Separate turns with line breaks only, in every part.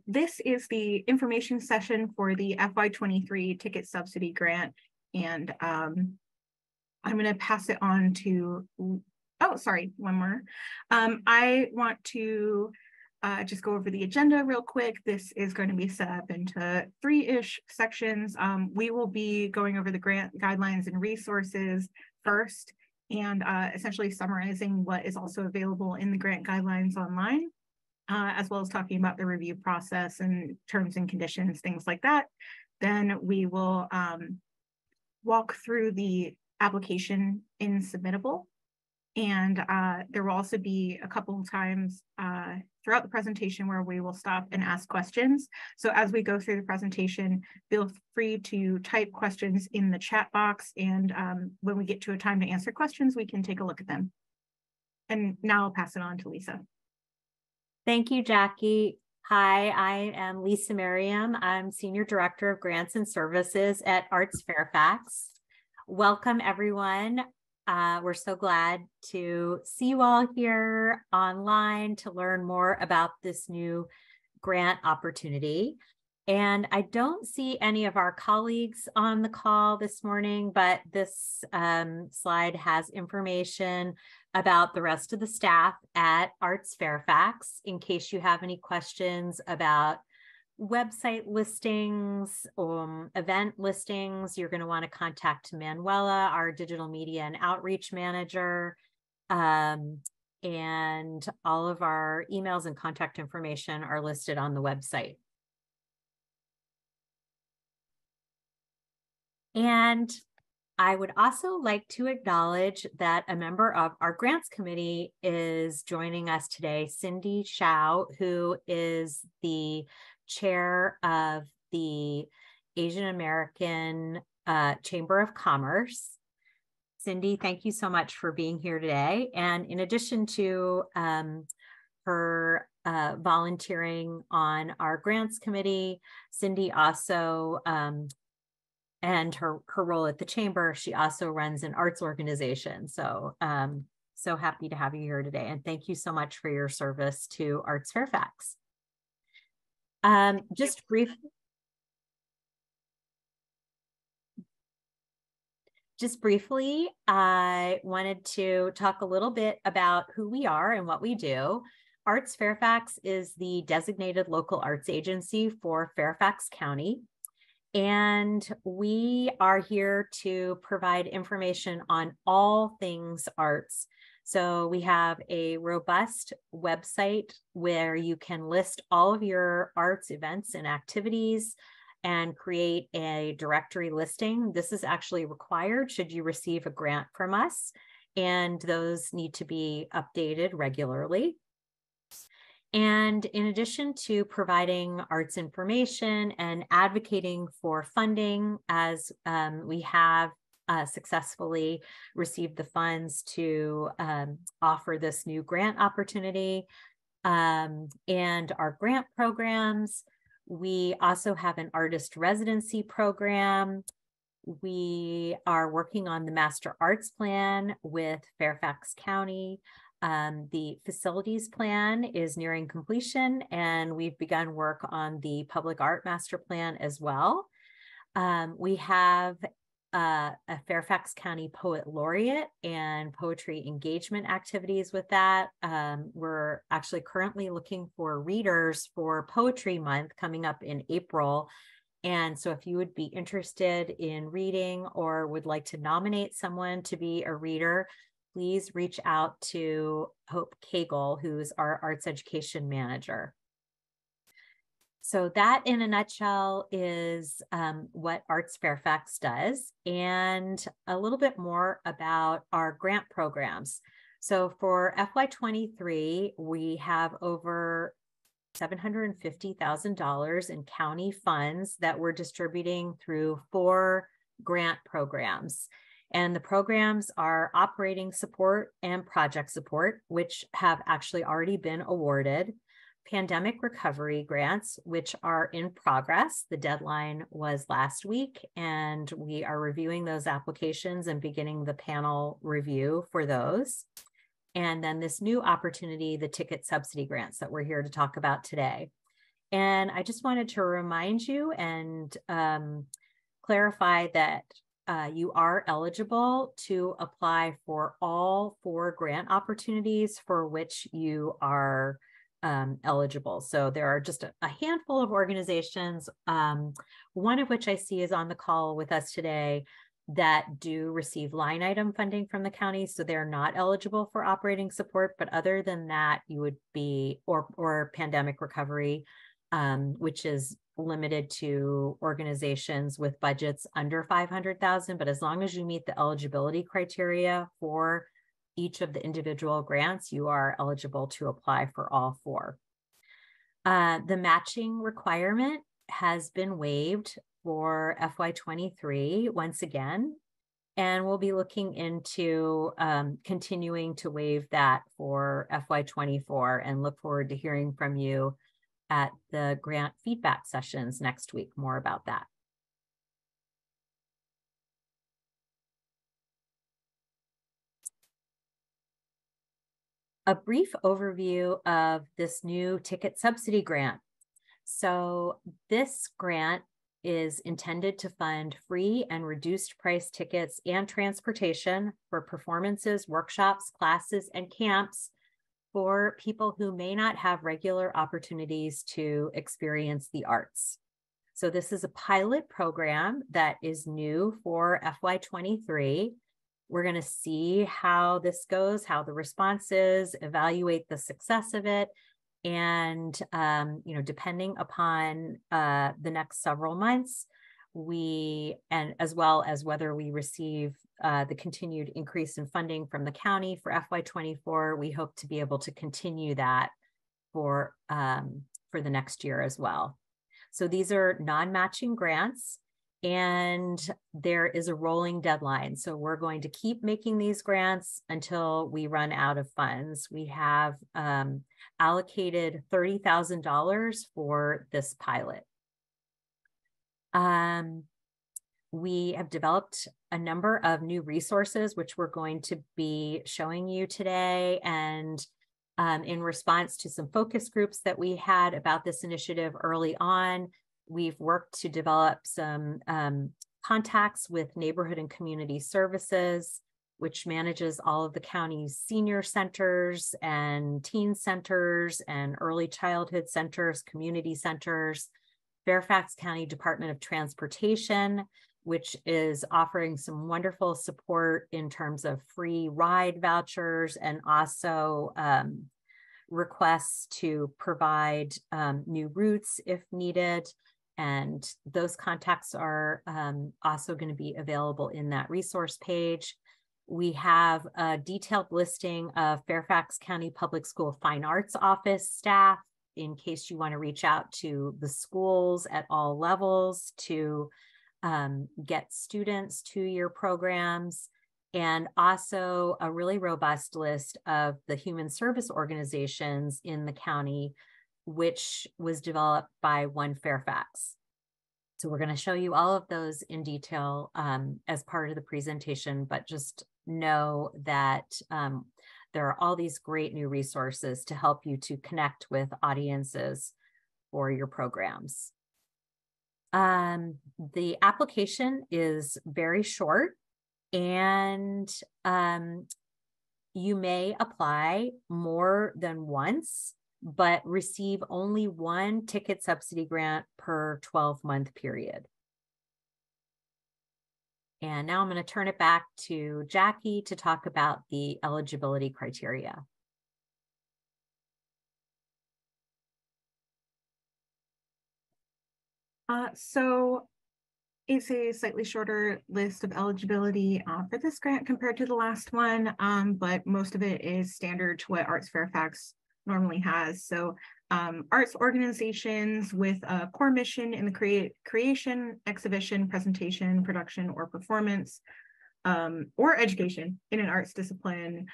This is the information session for the FY23 Ticket Subsidy Grant, and I'm going to pass it on to, oh, sorry, one more. I want to just go over the agenda real quick. This is going to be set up into 3-ish sections. We will be going over the grant guidelines and resources first, and essentially summarizing what is also available in the grant guidelines online, as well as talking about the review process and terms and conditions, things like that. Then we will walk through the application in Submittable. And there will also be a couple of times throughout the presentation where we will stop and ask questions. So as we go through the presentation, feel free to type questions in the chat box. And when we get to a time to answer questions, we can take a look at them. And now I'll pass it on to Lisa.
Thank you, Jackie. Hi, I am Lisa Merriam. I'm Senior Director of Grants and Services at ArtsFairfax. Welcome, everyone. We're so glad to see you all here online to learn more about this new grant opportunity. And I don't see any of our colleagues on the call this morning, but this slide has information about the rest of the staff at ArtsFairfax in case you have any questions about website listings, event listings. You're going to want to contact Manuela, our digital media and outreach manager, and all of our emails and contact information are listed on the website. And I would also like to acknowledge that a member of our grants committee is joining us today, Cindy Shao, who is the chair of the Asian American Chamber of Commerce. Cindy, thank you so much for being here today. And in addition to her volunteering on our grants committee, Cindy also, and her role at the chamber, she also runs an arts organization. So, so happy to have you here today. And thank you so much for your service to ArtsFairfax. Just briefly, I wanted to talk a little bit about who we are and what we do. ArtsFairfax is the designated local arts agency for Fairfax County. And we are here to provide information on all things arts. So we have a robust website where you can list all of your arts events and activities and create a directory listing. This is actually required should you receive a grant from us, and those need to be updated regularly. And in addition to providing arts information and advocating for funding, as we have successfully received the funds to offer this new grant opportunity and our grant programs, we also have an artist residency program. We are working on the Master Arts Plan with Fairfax County. The facilities plan is nearing completion, and we've begun work on the public art master plan as well. We have a Fairfax County Poet Laureate and poetry engagement activities with that. We're actually currently looking for readers for Poetry Month coming up in April. And so if you would be interested in reading or would like to nominate someone to be a reader, please reach out to Hope Cagle, who's our arts education manager. So that in a nutshell is what ArtsFairfax does, and a little bit more about our grant programs. So for FY23, we have over $750,000 in county funds that we're distributing through 4 grant programs. And the programs are operating support and project support, which have actually already been awarded, pandemic recovery grants, which are in progress. The deadline was last week, and we are reviewing those applications and beginning the panel review for those. And then this new opportunity, the ticket subsidy grants that we're here to talk about today. And I just wanted to remind you and clarify that you are eligible to apply for all 4 grant opportunities for which you are eligible. So there are just a handful of organizations, one of which I see is on the call with us today, that do receive line item funding from the county. So they're not eligible for operating support. But other than that, you would be, or pandemic recovery, which is limited to organizations with budgets under 500,000. But as long as you meet the eligibility criteria for each of the individual grants, you are eligible to apply for all 4. The matching requirement has been waived for FY23 once again, and we'll be looking into continuing to waive that for FY24, and look forward to hearing from you at the grant feedback sessions next week, more about that. A brief overview of this new ticket subsidy grant. So this grant is intended to fund free and reduced price tickets and transportation for performances, workshops, classes, and camps for people who may not have regular opportunities to experience the arts. So this is a pilot program that is new for FY23. We're going to see how this goes, how the response is, evaluate the success of it. And, depending upon the next several months, and as well as whether we receive the continued increase in funding from the county for FY24, we hope to be able to continue that for the next year as well. So these are non-matching grants, and there is a rolling deadline. So we're going to keep making these grants until we run out of funds. We have allocated $30,000 for this pilot. We have developed a number of new resources, which we're going to be showing you today. And in response to some focus groups that we had about this initiative early on, we've worked to develop some contacts with Neighborhood and Community Services, which manages all of the county's senior centers and teen centers and early childhood centers, community centers. Fairfax County Department of Transportation, which is offering some wonderful support in terms of free ride vouchers, and also requests to provide new routes if needed. And those contacts are also going to be available in that resource page. We have a detailed listing of Fairfax County Public School Fine Arts Office staff in case you want to reach out to the schools at all levels to get students to your programs, and also a really robust list of the human service organizations in the county, which was developed by One Fairfax. So we're going to show you all of those in detail as part of the presentation, but just know that there are all these great new resources to help you to connect with audiences for your programs. The application is very short, and you may apply more than once, but receive only 1 ticket subsidy grant per 12-month period. And now I'm going to turn it back to Jackie to talk about the eligibility criteria.
So it's a slightly shorter list of eligibility for this grant compared to the last one, but most of it is standard to what ArtsFairfax normally has. So arts organizations with a core mission in the creation, exhibition, presentation, production, or performance, or education in an arts discipline,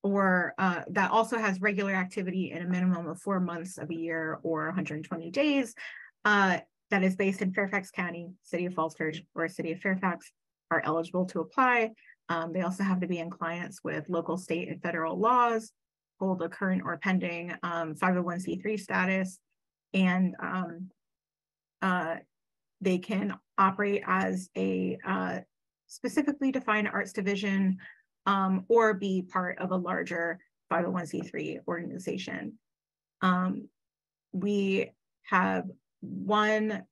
or that also has regular activity in a minimum of 4 months of a year or 120 days, that is based in Fairfax County, City of Falls Church, or City of Fairfax, are eligible to apply. They also have to be in compliance with local, state, and federal laws. hold a current or pending 501c3 status, and they can operate as a specifically defined arts division or be part of a larger 501c3 organization. We have one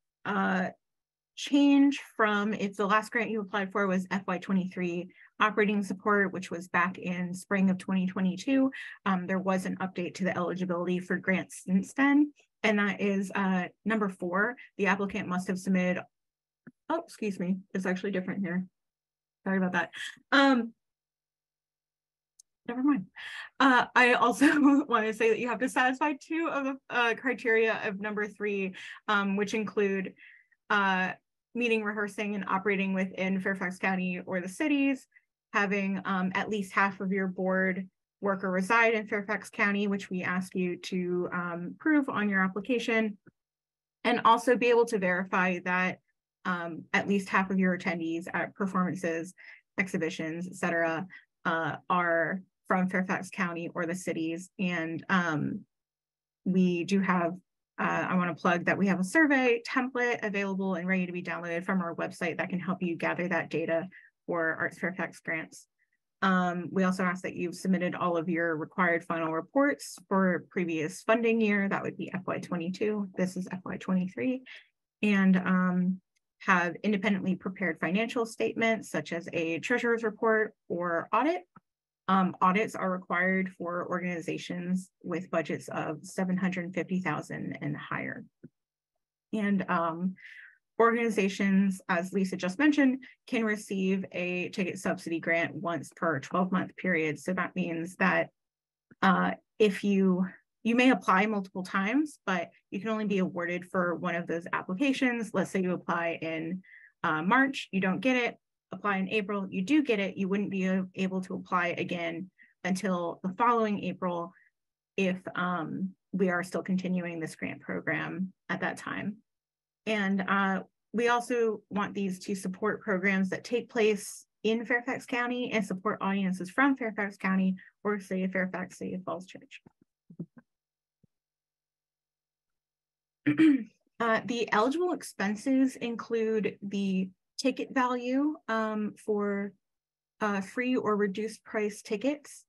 change from, if the last grant you applied for was FY23 operating support, which was back in spring of 2022, there was an update to the eligibility for grants since then. And that is number 4, the applicant must have submitted, oh, excuse me, it's actually different here. Sorry about that. Never mind. I also want to say that you have to satisfy 2 of the criteria of number 3, which include meeting, rehearsing, and operating within Fairfax County or the cities, having at least half of your board work or reside in Fairfax County, which we ask you to prove on your application, and also be able to verify that at least half of your attendees at performances, exhibitions, etc., are from Fairfax County or the cities. And we do have, I want to plug that we have a survey template available and ready to be downloaded from our website that can help you gather that data for ArtsFairfax grants. We also ask that you've submitted all of your required final reports for previous funding year. That would be FY22. This is FY23. And have independently prepared financial statements, such as a treasurer's report or audit. Audits are required for organizations with budgets of $750,000 and higher. And organizations, as Lisa just mentioned, can receive a ticket subsidy grant once per 12-month period. So that means that if you may apply multiple times, but you can only be awarded for one of those applications. Let's say you apply in March, you don't get it. Apply in April, you do get it. You wouldn't be able to apply again until the following April if we are still continuing this grant program at that time. And we also want these to support programs that take place in Fairfax County and support audiences from Fairfax County or City of Fairfax, City of Falls Church. The eligible expenses include the ticket value for free or reduced price tickets,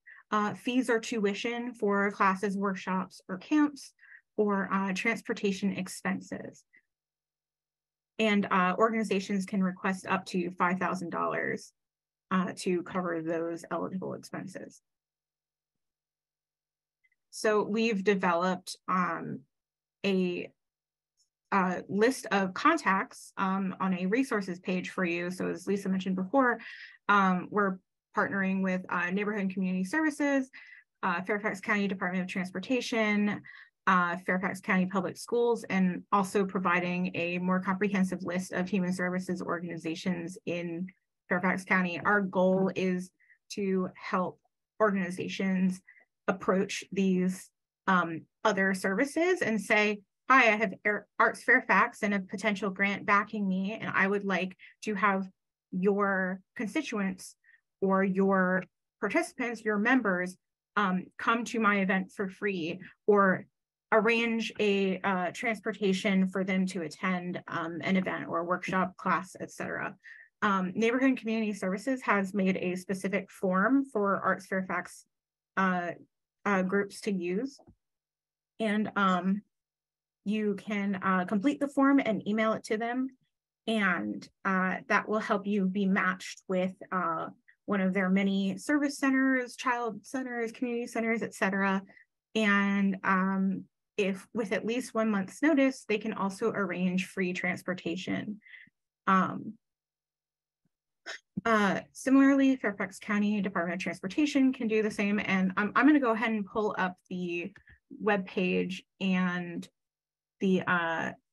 fees or tuition for classes, workshops, or camps, or transportation expenses. And organizations can request up to $5,000 to cover those eligible expenses. So we've developed a list of contacts on a resources page for you. So as Lisa mentioned before, we're partnering with Neighborhood and Community Services, Fairfax County Department of Transportation, Fairfax County Public Schools, and also providing a more comprehensive list of human services organizations in Fairfax County. Our goal is to help organizations approach these other services and say, hi, I have ArtsFairfax and a potential grant backing me, and I would like to have your constituents or your participants, your members, come to my event for free, or arrange a transportation for them to attend an event or a workshop, class, etc. Neighborhood and Community Services has made a specific form for ArtsFairfax groups to use. And you can complete the form and email it to them, and that will help you be matched with one of their many service centers, child centers, community centers, etc. And if with at least 1 month's notice, they can also arrange free transportation. Similarly, Fairfax County Department of Transportation can do the same. And I'm going to go ahead and pull up the webpage and the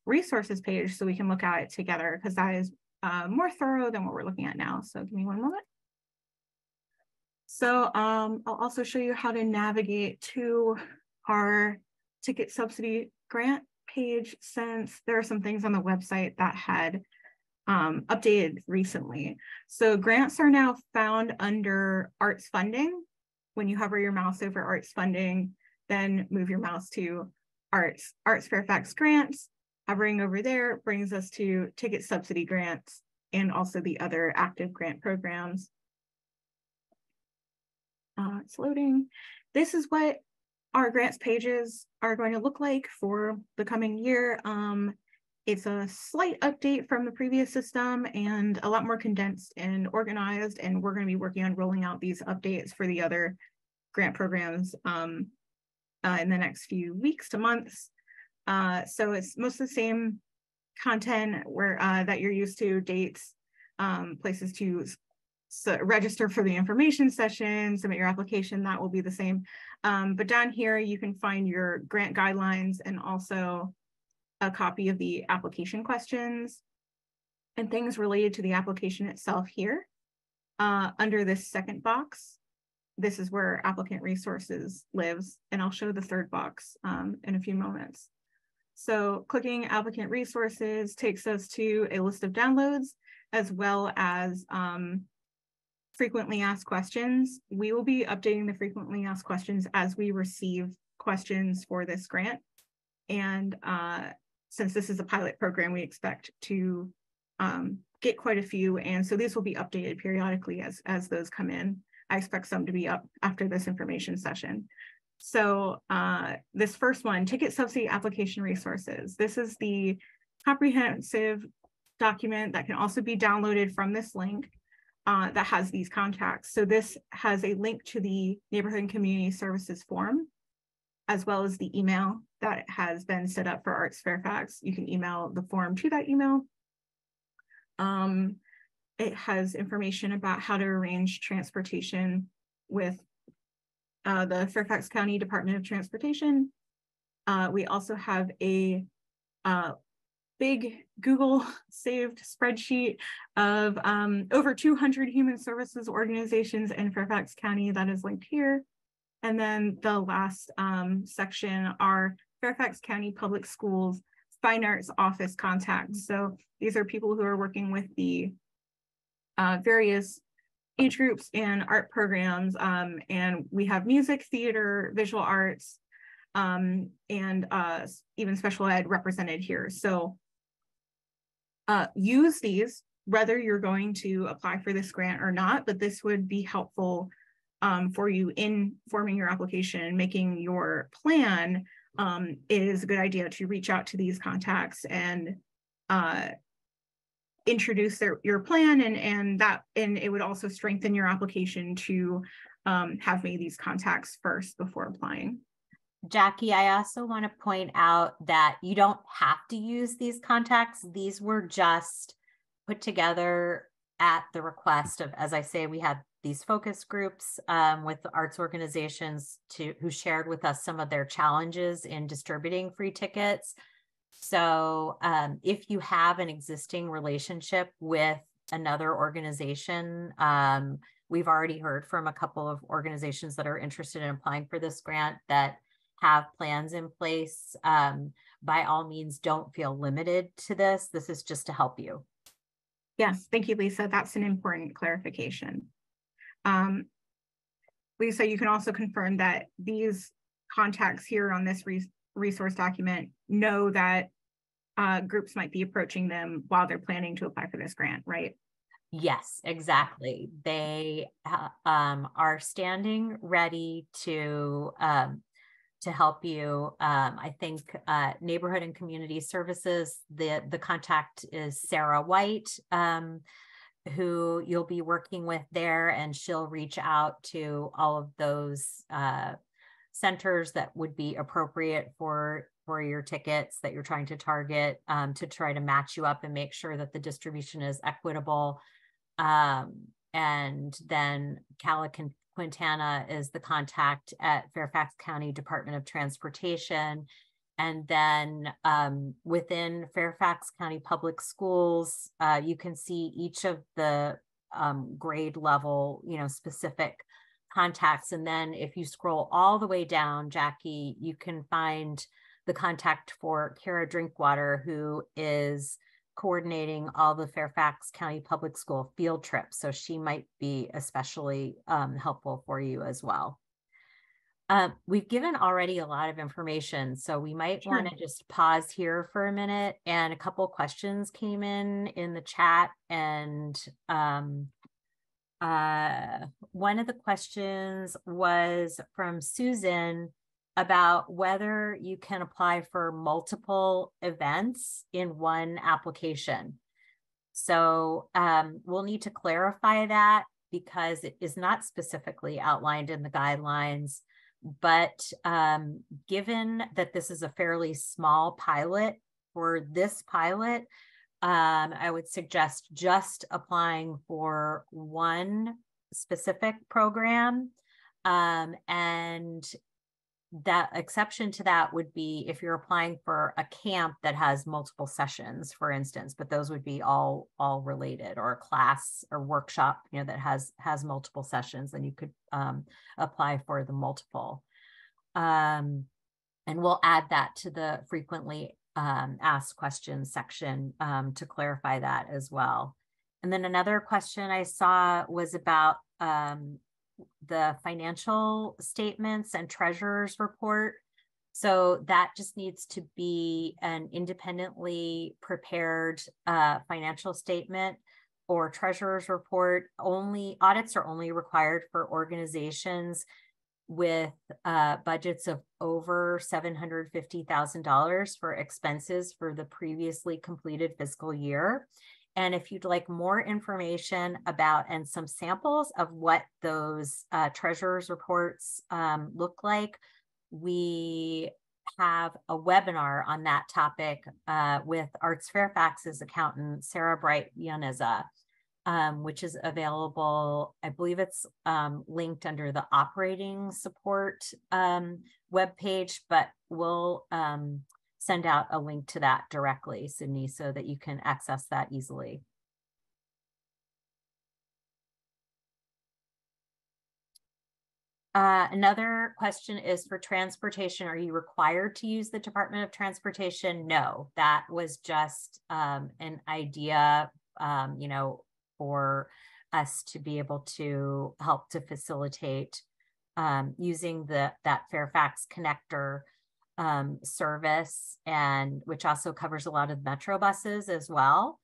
resources page so we can look at it together, because that is more thorough than what we're looking at now. So give me one moment. So I'll also show you how to navigate to our ticket subsidy grant page, since there are some things on the website that had updated recently. So grants are now found under arts funding, when you hover your mouse over arts funding, then move your mouse to ArtsFairfax grants. Hovering over there brings us to ticket subsidy grants and also the other active grant programs. It's loading. This is what our grants pages are going to look like for the coming year. It's a slight update from the previous system and a lot more condensed and organized, and we're going to be working on rolling out these updates for the other grant programs in the next few weeks to months. So it's most of the same content where that you're used to, dates, places to register for the information session, submit your application, that will be the same. But down here, you can find your grant guidelines and also a copy of the application questions and things related to the application itself here. Under this second box, this is where applicant resources lives, and I'll show the third box in a few moments. So clicking applicant resources takes us to a list of downloads as well as frequently asked questions. We will be updating the frequently asked questions as we receive questions for this grant. And since this is a pilot program, we expect to get quite a few. And so these will be updated periodically as those come in. I expect some to be up after this information session. So this first one, ticket subsidy application resources. This is the comprehensive document that can also be downloaded from this link that has these contacts. So this has a link to the Neighborhood and Community Services form, as well as the email that has been set up for ArtsFairfax. You can email the form to that email. It has information about how to arrange transportation with the Fairfax County Department of Transportation. We also have a big Google saved spreadsheet of over 200 human services organizations in Fairfax County that is linked here. And then the last section are Fairfax County Public Schools Fine Arts Office contacts. So these are people who are working with the various age groups and art programs. And we have music, theater, visual arts, and even special ed represented here. So use these, whether you're going to apply for this grant or not, but this would be helpful for you in forming your application and making your plan. It is a good idea to reach out to these contacts and introduce your plan, and it would also strengthen your application to have made these contacts first before applying.
Jackie, I also want to point out that you don't have to use these contacts. These were just put together at the request of, as I say, we had these focus groups with the arts organizations who shared with us some of their challenges in distributing free tickets. So if you have an existing relationship with another organization, we've already heard from a couple of organizations that are interested in applying for this grant that have plans in place. By all means, don't feel limited to this. This is just to help you.
Yes, thank you, Lisa. That's an important clarification. Lisa, you can also confirm that these contacts here on this resource document know that groups might be approaching them while they're planning to apply for this grant, right?
Yes, exactly. They are standing ready to help you. I think Neighborhood and Community Services, the contact is Sarah White, who you'll be working with there, and she'll reach out to all of those centers that would be appropriate for your tickets that you're trying to target, to try to match you up and make sure that the distribution is equitable. And then Cala Quintana is the contact at Fairfax County Department of Transportation. And then within Fairfax County Public Schools, you can see each of the grade level, specific contacts. And then if you scroll all the way down, Jackie, you can find the contact for Kara Drinkwater, who is coordinating all the Fairfax County Public School field trips. So she might be especially helpful for you as well. We've given already a lot of information, so we might
Sure.
want to just pause here for a minute. And a couple questions came in the chat, and one of the questions was from Susan about whether you can apply for multiple events in one application. So we'll need to clarify that because it is not specifically outlined in the guidelines. But given that this is a fairly small pilot, for this pilot, I would suggest just applying for one specific program. And that exception to that would be if you're applying for a camp that has multiple sessions, for instance, but those would be all related, or a class or workshop, you know, that has multiple sessions, then you could apply for the multiple. And we'll add that to the frequently asked questions section to clarify that as well. And then another question I saw was about the financial statements and treasurer's report. So that just needs to be an independently prepared financial statement or treasurer's report. Audits are only required for organizations with budgets of over $750,000 for expenses for the previously completed fiscal year. And if you'd like more information about and some samples of what those treasurer's reports look like, we have a webinar on that topic with ArtsFairfax's accountant, Sarah Bright-Yaneza, which is available. I believe it's linked under the operating support webpage, but we'll send out a link to that directly, Sydney, so that you can access that easily. Another question is for transportation. Are you required to use the Department of Transportation? No, that was just an idea, you know, for us to be able to help to facilitate using that Fairfax connector service, and which also covers a lot of Metro buses as well.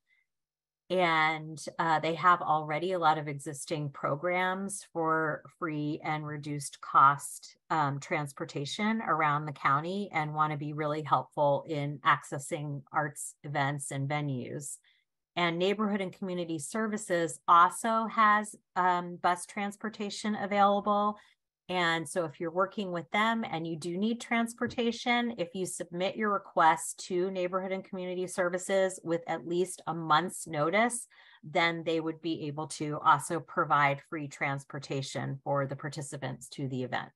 And they have already a lot of existing programs for free and reduced cost transportation around the county, and want to be really helpful in accessing arts events and venues. And Neighborhood and Community Services also has bus transportation available. And so if you're working with them and you do need transportation, if you submit your request to Neighborhood and Community Services with at least a month's notice, then they would be able to also provide free transportation for the participants to the event.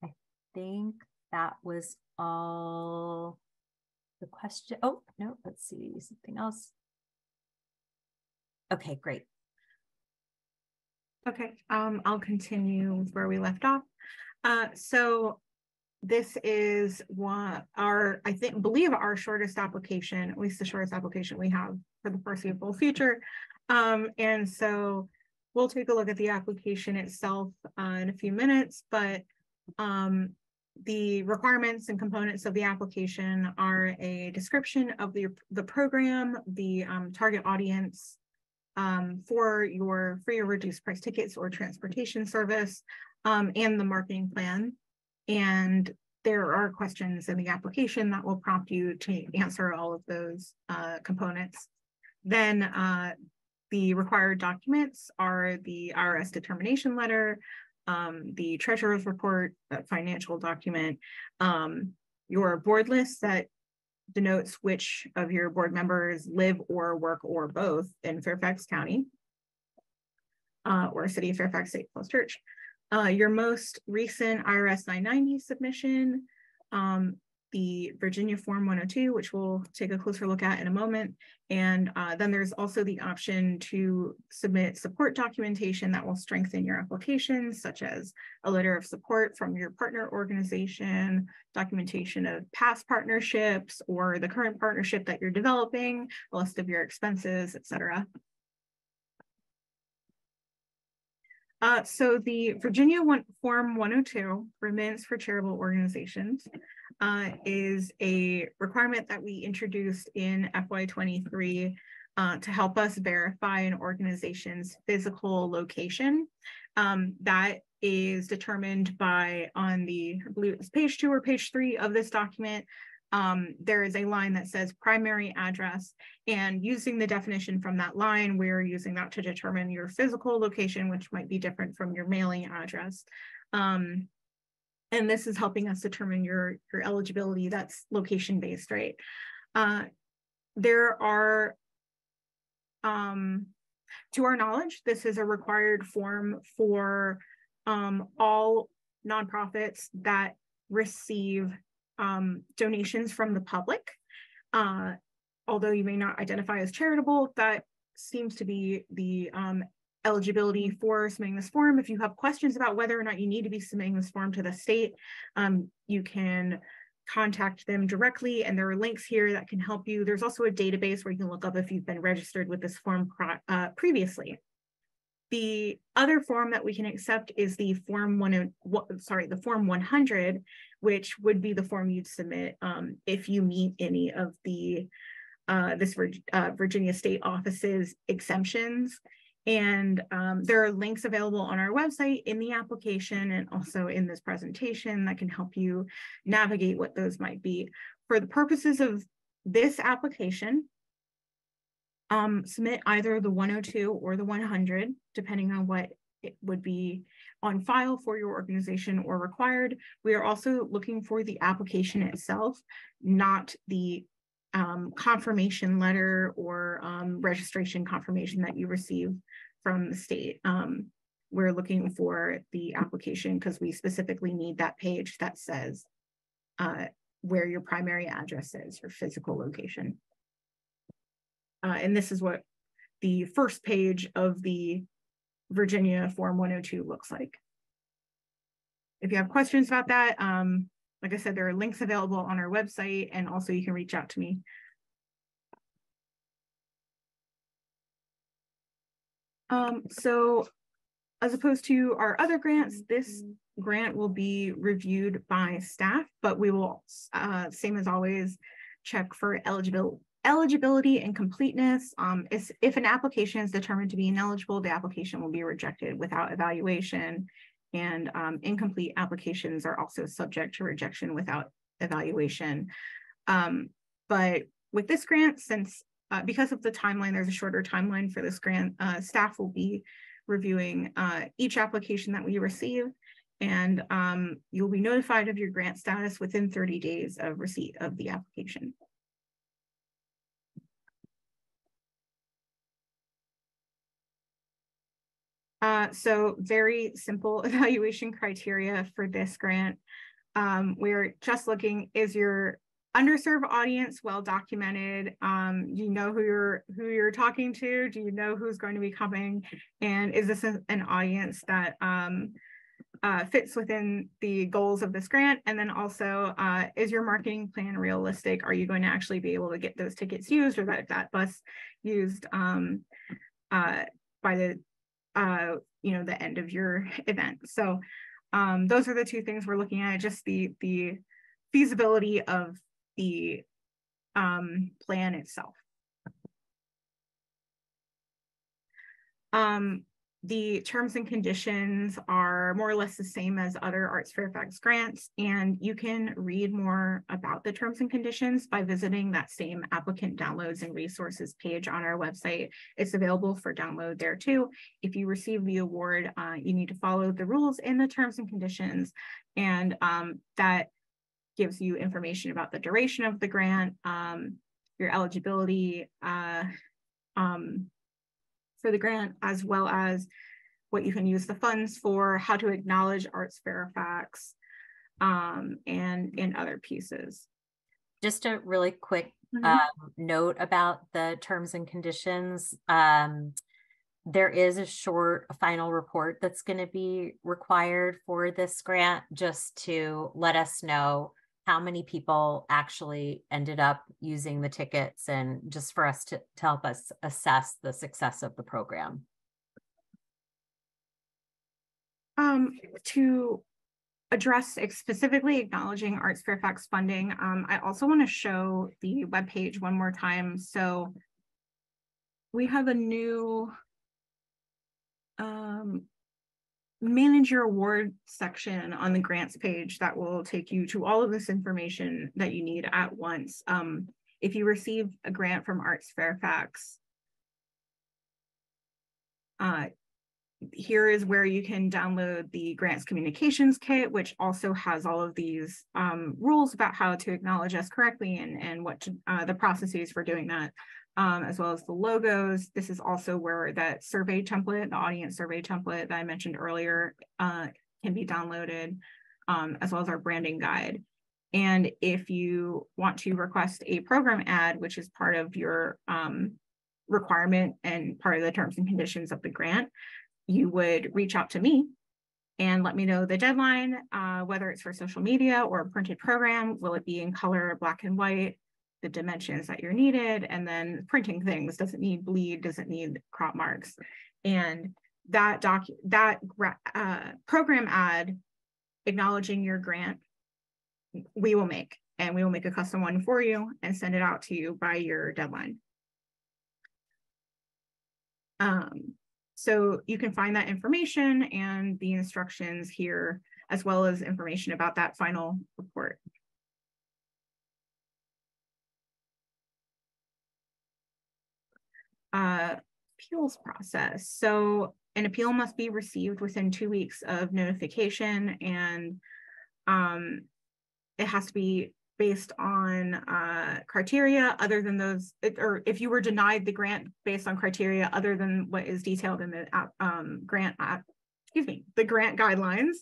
I think that was all the question. Oh, no, let's see, something else. Okay, great.
Okay, I'll continue with where we left off. So this is I believe our shortest application, at least the shortest application we have for the foreseeable future. And so we'll take a look at the application itself in a few minutes, but the requirements and components of the application are a description of the program, the target audience, for your free or reduced price tickets or transportation service, and the marketing plan. And there are questions in the application that will prompt you to answer all of those components. Then the required documents are the IRS determination letter, the treasurer's report, that financial document, your board list that denotes which of your board members live or work or both in Fairfax County or City of Fairfax State Plus Church. Your most recent IRS 990 submission, the Virginia Form 102, which we'll take a closer look at in a moment. And then there's also the option to submit support documentation that will strengthen your application, such as a letter of support from your partner organization, documentation of past partnerships or the current partnership that you're developing, a list of your expenses, etc. So the Form 102, Remittance for Charitable Organizations, is a requirement that we introduced in FY23 to help us verify an organization's physical location. That is determined by, on the, I believe it's page 2 or page 3 of this document, there is a line that says primary address, and using the definition from that line, we're using that to determine your physical location, which might be different from your mailing address. And this is helping us determine your eligibility. That's location based, right? There are, to our knowledge, this is a required form for all nonprofits that receive donations from the public. Although you may not identify as charitable, that seems to be the eligibility for submitting this form. If you have questions about whether or not you need to be submitting this form to the state, you can contact them directly, and there are links here that can help you. There's also a database where you can look up if you've been registered with this form previously. The other form that we can accept is the Form 100, which would be the form you'd submit if you meet any of the Virginia State Office's exemptions. And there are links available on our website in the application and also in this presentation that can help you navigate what those might be. For the purposes of this application, submit either the 102 or the 100, depending on what it would be on file for your organization or required. We are also looking for the application itself, not the confirmation letter or registration confirmation that you receive from the state. We're looking for the application because we specifically need that page that says where your primary address is, your physical location. And this is what the first page of the Virginia Form 102 looks like. If you have questions about that, like I said, there are links available on our website, and also you can reach out to me. So as opposed to our other grants, this grant will be reviewed by staff, but we will, same as always, check for eligibility and completeness. If an application is determined to be ineligible, the application will be rejected without evaluation, and incomplete applications are also subject to rejection without evaluation. But with this grant, since because of the timeline, there's a shorter timeline for this grant, staff will be reviewing each application that we receive, and you'll be notified of your grant status within 30 days of receipt of the application. So very simple evaluation criteria for this grant. We're just looking, is your underserved audience well documented? Do you know who you're talking to? Do you know who's going to be coming? And is this an audience that fits within the goals of this grant? And then also, is your marketing plan realistic? Are you going to actually be able to get those tickets used, or that bus used by the the end of your event? So those are the two things we're looking at, just the feasibility of the plan itself. The terms and conditions are more or less the same as other ArtsFairfax grants, and you can read more about the terms and conditions by visiting that same applicant downloads and resources page on our website. It's available for download there too. If you receive the award, you need to follow the rules in the terms and conditions, and that gives you information about the duration of the grant, your eligibility for the grant, as well as what you can use the funds for, how to acknowledge ArtsFairfax, and other pieces.
Just a really quick note about the terms and conditions. There is a short final report that's going to be required for this grant, just to let us know how many people actually ended up using the tickets, and just for us to help us assess the success of the program.
To address specifically acknowledging ArtsFairfax funding, I also want to show the webpage one more time. So we have a new manage your award section on the grants page that will take you to all of this information that you need at once. If you receive a grant from ArtsFairfax, here is where you can download the grants communications kit, which also has all of these rules about how to acknowledge us correctly and what to, the processes for doing that, as well as the logos. This is also where that survey template, the audience survey template that I mentioned earlier, can be downloaded, as well as our branding guide. And if you want to request a program ad, which is part of your requirement and part of the terms and conditions of the grant, you would reach out to me and let me know the deadline, whether it's for social media or a printed program. Will it be in color, black and white, the dimensions that you're needed, and then printing things. Does it need bleed? Does it need crop marks? And that program ad acknowledging your grant, we will make, and we will make a custom one for you and send it out to you by your deadline. So you can find that information and the instructions here, as well as information about that final report. Appeals process. So an appeal must be received within 2 weeks of notification, and it has to be based on criteria other than those, or if you were denied the grant based on criteria other than what is detailed in the grant guidelines,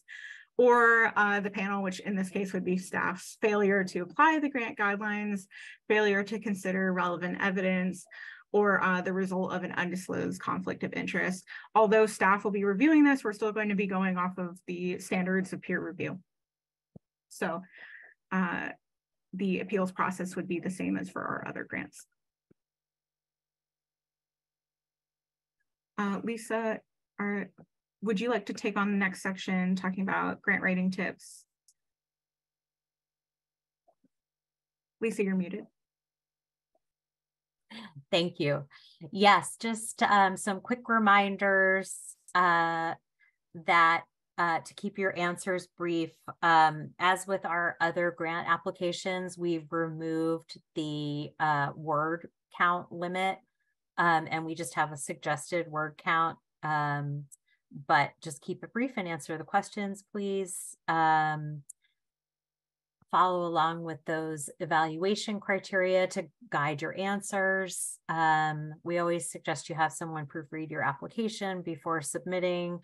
or the panel, which in this case would be staff's failure to apply the grant guidelines, failure to consider relevant evidence, or the result of an undisclosed conflict of interest. Although staff will be reviewing this, we're still going to be going off of the standards of peer review. So the appeals process would be the same as for our other grants. Lisa, would you like to take on the next section talking about grant writing tips? Lisa, you're muted.
Thank you. Yes, just some quick reminders that to keep your answers brief. As with our other grant applications, we've removed the word count limit, and we just have a suggested word count, but just keep it brief and answer the questions, please. Follow along with those evaluation criteria to guide your answers. We always suggest you have someone proofread your application before submitting.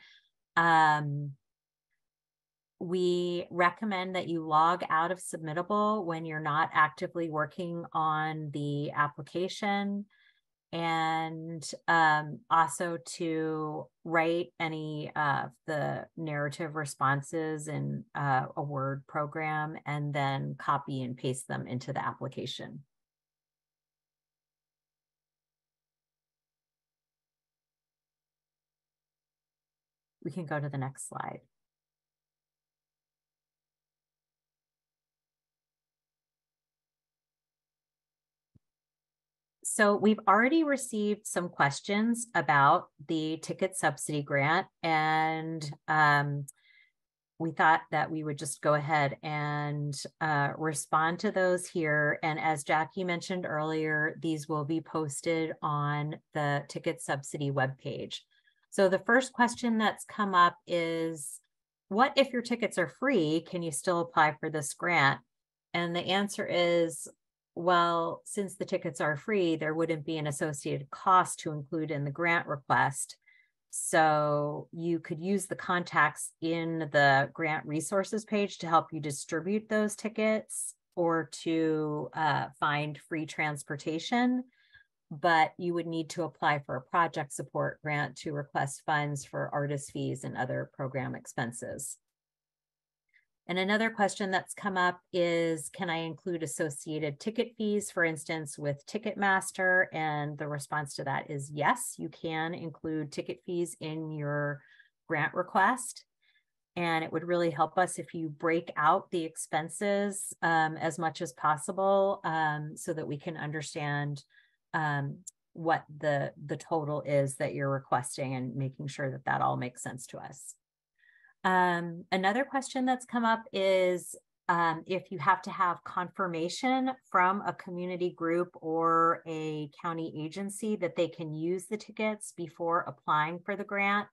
We recommend that you log out of Submittable when you're not actively working on the application, and also to write any of the narrative responses in a Word program and then copy and paste them into the application. We can go to the next slide. So we've already received some questions about the ticket subsidy grant, and we thought that we would just go ahead and respond to those here. And as Jackie mentioned earlier, these will be posted on the ticket subsidy webpage. So the first question that's come up is, what if your tickets are free? Can you still apply for this grant? And the answer is, well, since the tickets are free, there wouldn't be an associated cost to include in the grant request. So you could use the contacts in the grant resources page to help you distribute those tickets or to find free transportation. But you would need to apply for a project support grant to request funds for artist fees and other program expenses. And another question that's come up is, can I include associated ticket fees, for instance, with Ticketmaster? And the response to that is yes, you can include ticket fees in your grant request. And it would really help us if you break out the expenses as much as possible so that we can understand what the total is that you're requesting and making sure that that all makes sense to us. Another question that's come up is if you have to have confirmation from a community group or a county agency that they can use the tickets before applying for the grant.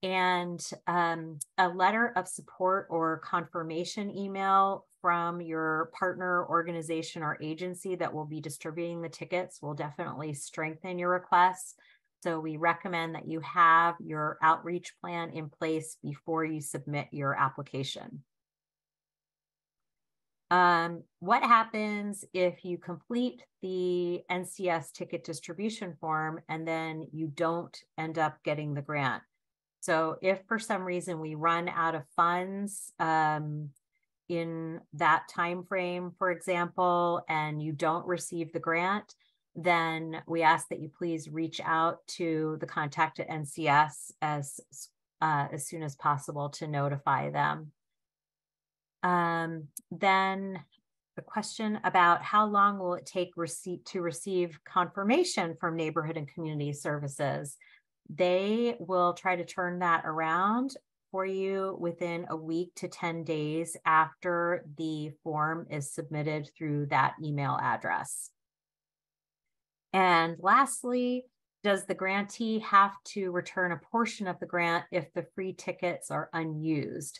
And a letter of support or confirmation email from your partner organization or agency that will be distributing the tickets will definitely strengthen your requests. So we recommend that you have your outreach plan in place before you submit your application. What happens if you complete the NCS ticket distribution form and then you don't end up getting the grant? So if for some reason we run out of funds in that time frame, for example, and you don't receive the grant, then we ask that you please reach out to the contact at NCS as soon as possible to notify them. Then the question about how long will it take to receive confirmation from Neighborhood and Community Services. They will try to turn that around for you within a week to 10 days after the form is submitted through that email address. And lastly, does the grantee have to return a portion of the grant if the free tickets are unused?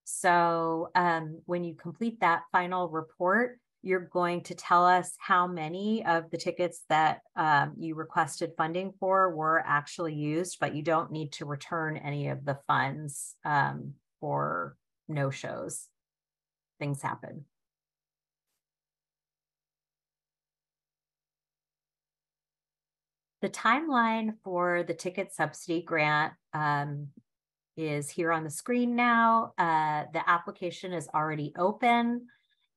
So when you complete that final report, you're going to tell us how many of the tickets that you requested funding for were actually used, but you don't need to return any of the funds for no-shows. Things happen. The timeline for the ticket subsidy grant is here on the screen now. The application is already open.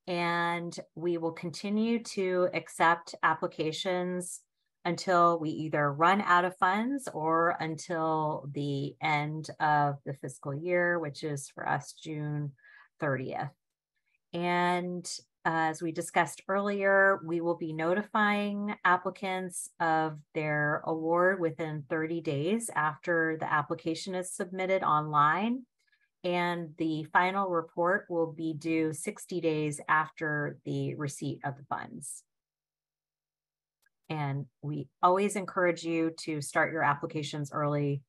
And we will continue to accept applications until we either run out of funds or until the end of the fiscal year, which is for us June 30th. And as we discussed earlier, we will be notifying applicants of their award within 30 days after the application is submitted online. And the final report will be due 60 days after the receipt of the funds. And we always encourage you to start your applications early,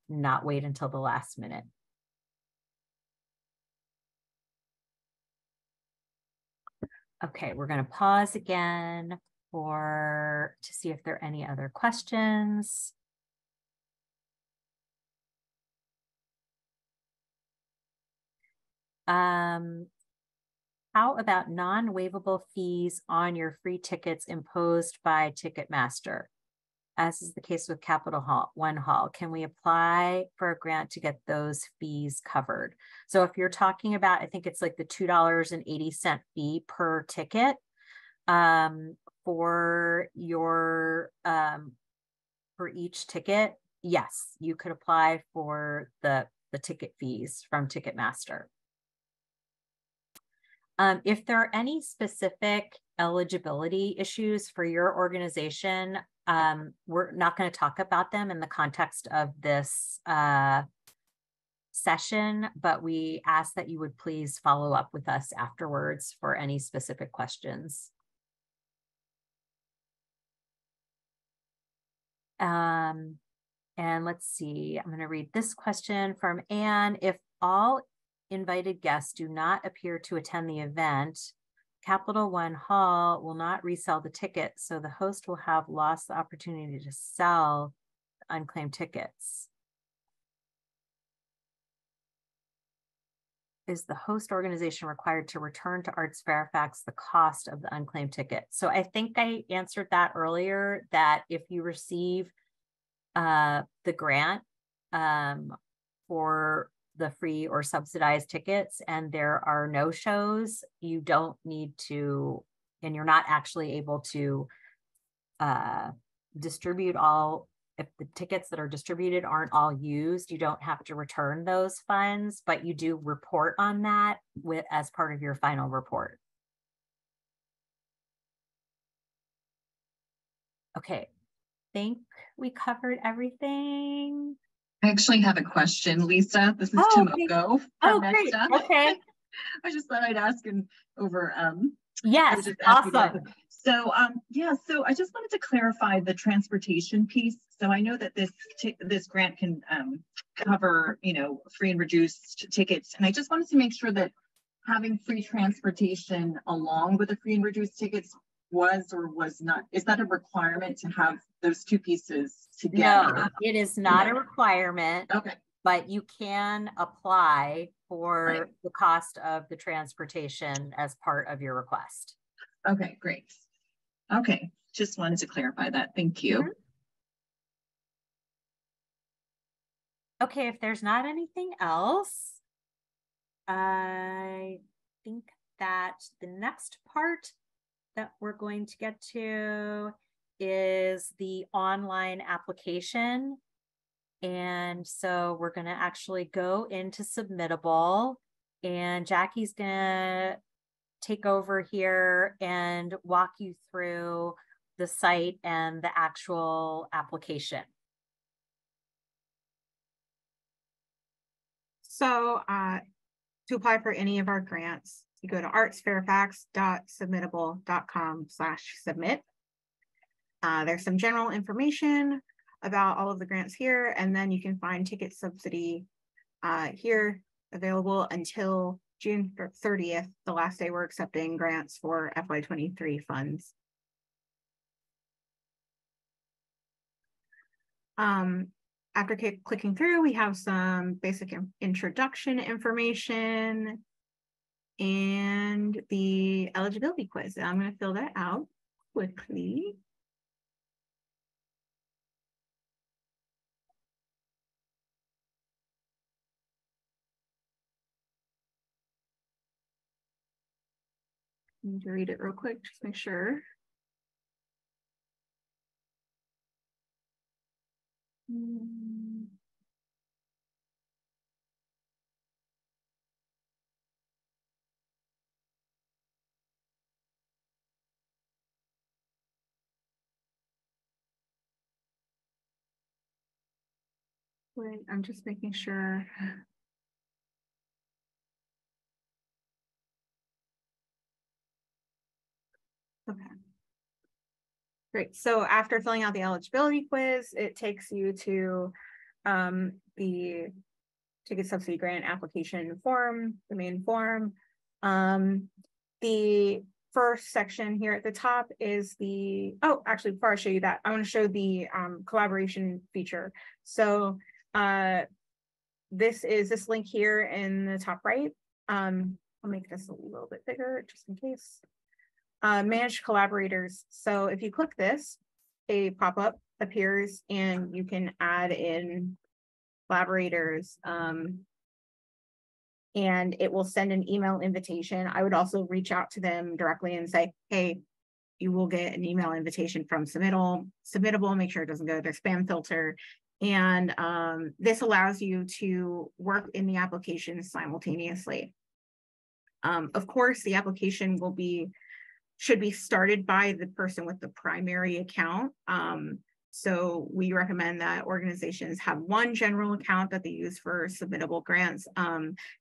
not wait until the last minute. Okay, we're going to pause again to see if there are any other questions. How about non-waivable fees on your free tickets imposed by Ticketmaster? As is the case with Capital One Hall, can we apply for a grant to get those fees covered? So if you're talking about, I think it's like the $2.80 fee per ticket for each ticket, yes, you could apply for the ticket fees from Ticketmaster. If there are any specific eligibility issues for your organization, we're not going to talk about them in the context of this session, but we ask that you would please follow up with us afterwards for any specific questions. And let's see, I'm going to read this question from Anne. If all invited guests do not appear to attend the event, Capital One Hall will not resell the tickets, so the host will have lost the opportunity to sell unclaimed tickets. Is the host organization required to return to ArtsFairfax the cost of the unclaimed ticket? So I think I answered that earlier, that if you receive the grant for the free or subsidized tickets and there are no shows, you don't need to, and you're not actually able to distribute all if the tickets that are distributed aren't all used, you don't have to return those funds, but you do report on that as part of your final report. Okay, think we covered everything.
I actually have a question, Lisa. This is
Okay.
Tomoko from Next Up.
Okay.
I just thought I'd ask and over.
Yes, awesome.
So yeah, so I just wanted to clarify the transportation piece. So I know that this grant can cover, you know, free and reduced tickets, and I just wanted to make sure that having free transportation along with the free and reduced tickets was or was not, is that a requirement to have those two pieces together?
No, it is not a requirement.
Okay.
But you can apply for the cost of the transportation as part of your request.
Okay, great. Okay, just wanted to clarify that. Thank you.
Mm-hmm. Okay, if there's not anything else, I think that the next part that we're going to get to is the online application. And so we're going to actually go into Submittable, and Jackie's going to take over here and walk you through the site and the actual application.
So to apply for any of our grants, you go to artsfairfax.submittable.com/submit. There's some general information about all of the grants here, and then you can find ticket subsidy here available until June 30th, the last day we're accepting grants for FY23 funds. After clicking through, we have some basic introduction information and the eligibility quiz. I'm going to fill that out quickly. I need to read it real quick, just make sure. Wait, I'm just making sure. Okay. Great. So after filling out the eligibility quiz, it takes you to the ticket subsidy grant application form, the main form. The first section here at the top is the, oh, actually, before I show you that, I want to show the collaboration feature. So this link here in the top right. I'll make this a little bit bigger just in case. Manage collaborators. So if you click this, a pop-up appears and you can add in collaborators, and it will send an email invitation. I would also reach out to them directly and say, hey, you will get an email invitation from Submittable, make sure it doesn't go to their spam filter. And this allows you to work in the application simultaneously. Of course, the application should be started by the person with the primary account. So we recommend that organizations have one general account that they use for submittable grants.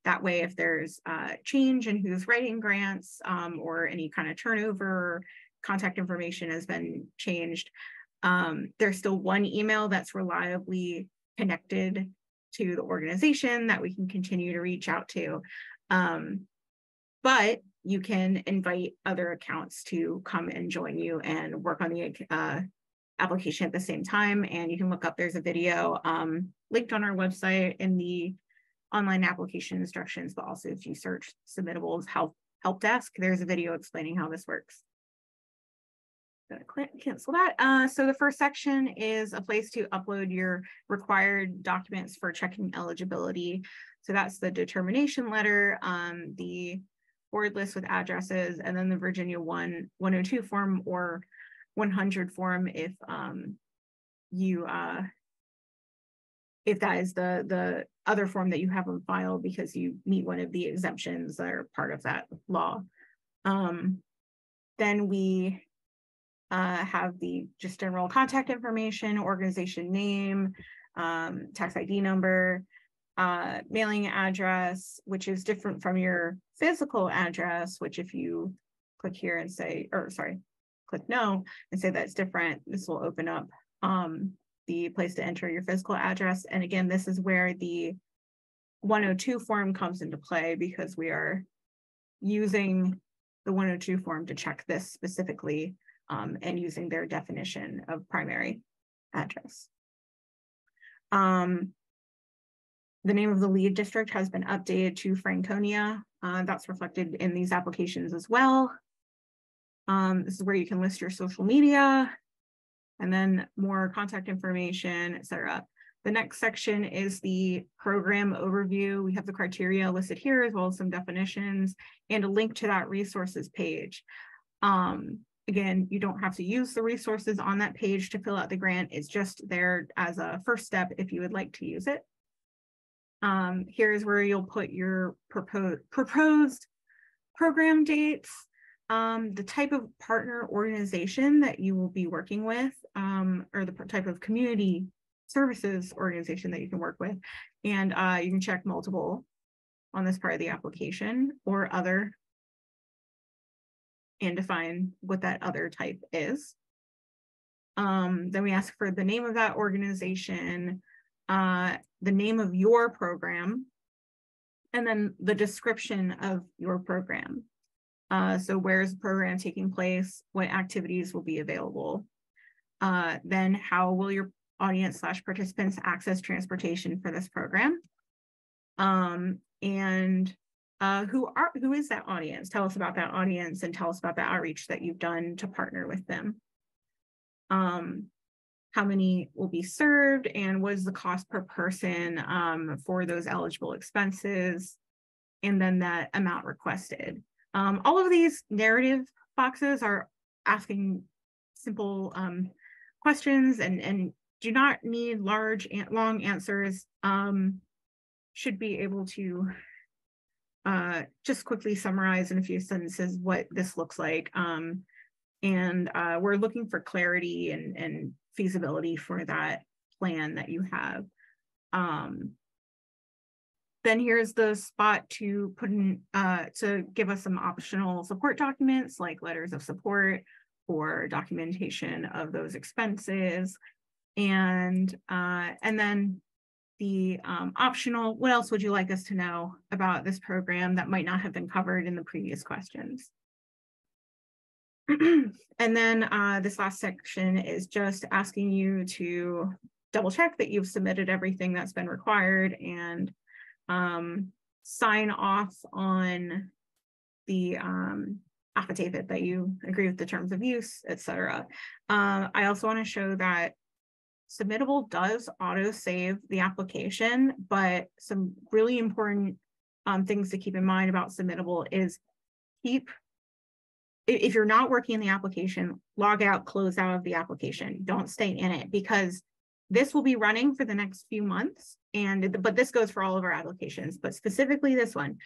That way, if there's change in who's writing grants or any kind of turnover, contact information has been changed, there's still one email that's reliably connected to the organization that we can continue to reach out to. But you can invite other accounts to come and join you and work on the application at the same time. And you can look up, there's a video linked on our website in the online application instructions, but also if you search Submittable's help desk, there's a video explaining how this works. Gonna cancel that. So the first section is a place to upload your required documents for checking eligibility. So that's the determination letter, the board list with addresses, and then the Virginia 102 form or 100 form if you if that is the other form that you have on file because you meet one of the exemptions that are part of that law. Then we have the just general contact information, organization name, tax ID number, mailing address, which is different from your physical address, which if you click here and say, or sorry, click no and say that's different, this will open up the place to enter your physical address. And again, this is where the 102 form comes into play because we are using the 102 form to check this specifically and using their definition of primary address. The name of the lead district has been updated to Franconia. That's reflected in these applications as well. This is where you can list your social media and then more contact information, etc. The next section is the program overview. We have the criteria listed here as well as some definitions and a link to that resources page. Again, you don't have to use the resources on that page to fill out the grant. It's just there as a first step if you would like to use it. Here's where you'll put your proposed program dates, the type of partner organization that you will be working with, or the type of community services organization that you can work with. And you can check multiple on this part of the application or other and define what that other type is. Then we ask for the name of that organization, the name of your program, and then the description of your program. So where is the program taking place? What activities will be available? Then how will your audience / participants access transportation for this program? And who is that audience? Tell us about that audience and tell us about the outreach that you've done to partner with them. How many will be served and what is the cost per person for those eligible expenses? And then that amount requested. All of these narrative boxes are asking simple questions and do not need large and long answers. Should be able to just quickly summarize in a few sentences what this looks like. And we're looking for clarity and feasibility for that plan that you have. Then here's the spot to put in, to give us some optional support documents like letters of support or documentation of those expenses. And then the optional, what else would you like us to know about this program that might not have been covered in the previous questions? And then this last section is just asking you to double check that you've submitted everything that's been required and sign off on the affidavit that you agree with the terms of use, etc. I also want to show that Submittable does auto save the application, but some really important things to keep in mind about Submittable is if you're not working in the application, log out, close out of the application. Don't stay in it because this will be running for the next few months. But this goes for all of our applications, but specifically this one,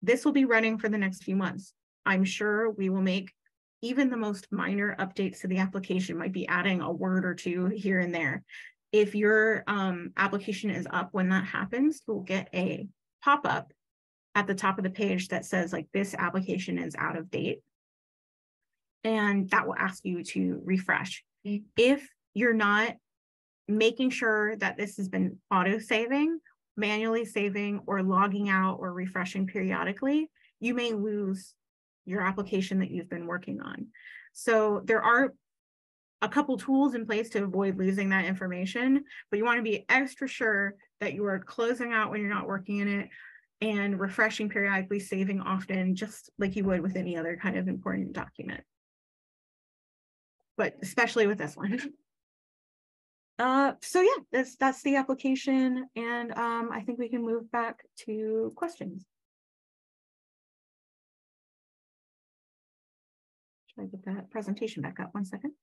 this will be running for the next few months. I'm sure we will make even the most minor updates to the application, might be adding a word or two here and there. If your application is up when that happens, you'll get a pop-up at the top of the page that says like this application is out of date. And that will ask you to refresh. If you're not making sure that this has been auto-saving, manually saving, or logging out or refreshing periodically, you may lose your application that you've been working on. So there are a couple tools in place to avoid losing that information, but you want to be extra sure that you are closing out when you're not working in it and refreshing periodically, saving often, just like you would with any other kind of important document. But especially with this one. So yeah, that's the application, and I think we can move back to questions. Should I get that presentation back up 1 second?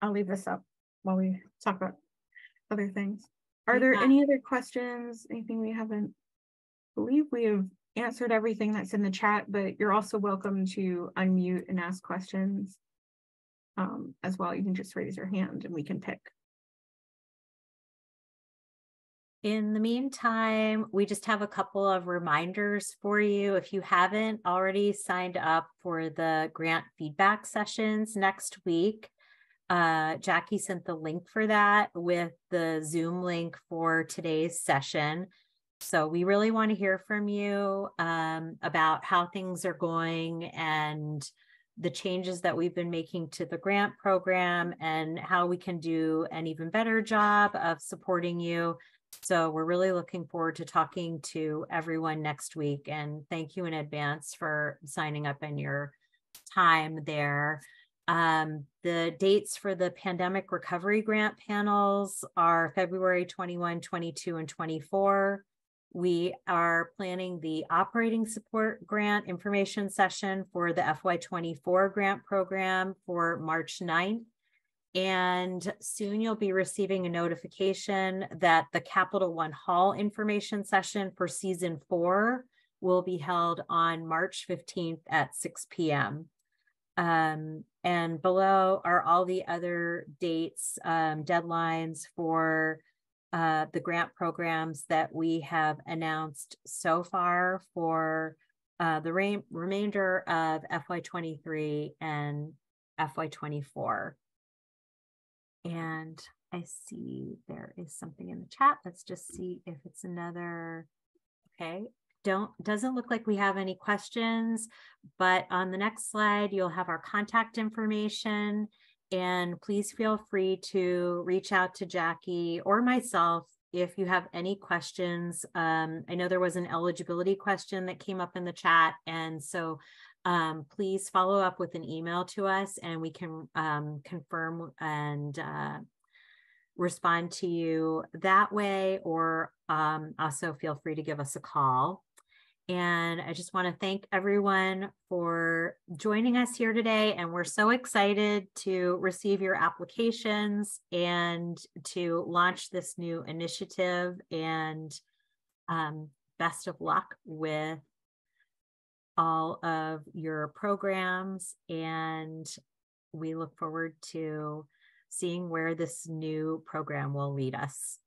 I'll leave this up while we talk about other things. Are
Yeah.
there any other questions? Anything we haven't? I believe we have answered everything that's in the chat, but you're also welcome to unmute and ask questions as well. You can just raise your hand and we can pick.
In the meantime, we just have a couple of reminders for you. If you haven't already signed up for the grant feedback sessions next week, Jackie sent the link for that with the Zoom link for today's session. So we really want to hear from you about how things are going and the changes that we've been making to the grant program and how we can do an even better job of supporting you. So we're really looking forward to talking to everyone next week, and thank you in advance for signing up and your time there. The dates for the pandemic recovery grant panels are February 21, 22, and 24. We are planning the operating support grant information session for the FY24 grant program for March 9th. And soon you'll be receiving a notification that the Capital One Hall information session for season 4 will be held on March 15th at 6 p.m. And below are all the other dates, deadlines for the grant programs that we have announced so far for the remainder of FY23 and FY24. And I see there is something in the chat. Let's just see if it's another. Okay, doesn't look like we have any questions, but on the next slide, you'll have our contact information, and please feel free to reach out to Jackie or myself if you have any questions. I know there was an eligibility question that came up in the chat, and so please follow up with an email to us and we can confirm and respond to you that way, or also feel free to give us a call. And I just want to thank everyone for joining us here today. And we're so excited to receive your applications and to launch this new initiative. And best of luck with all of your programs. And we look forward to seeing where this new program will lead us.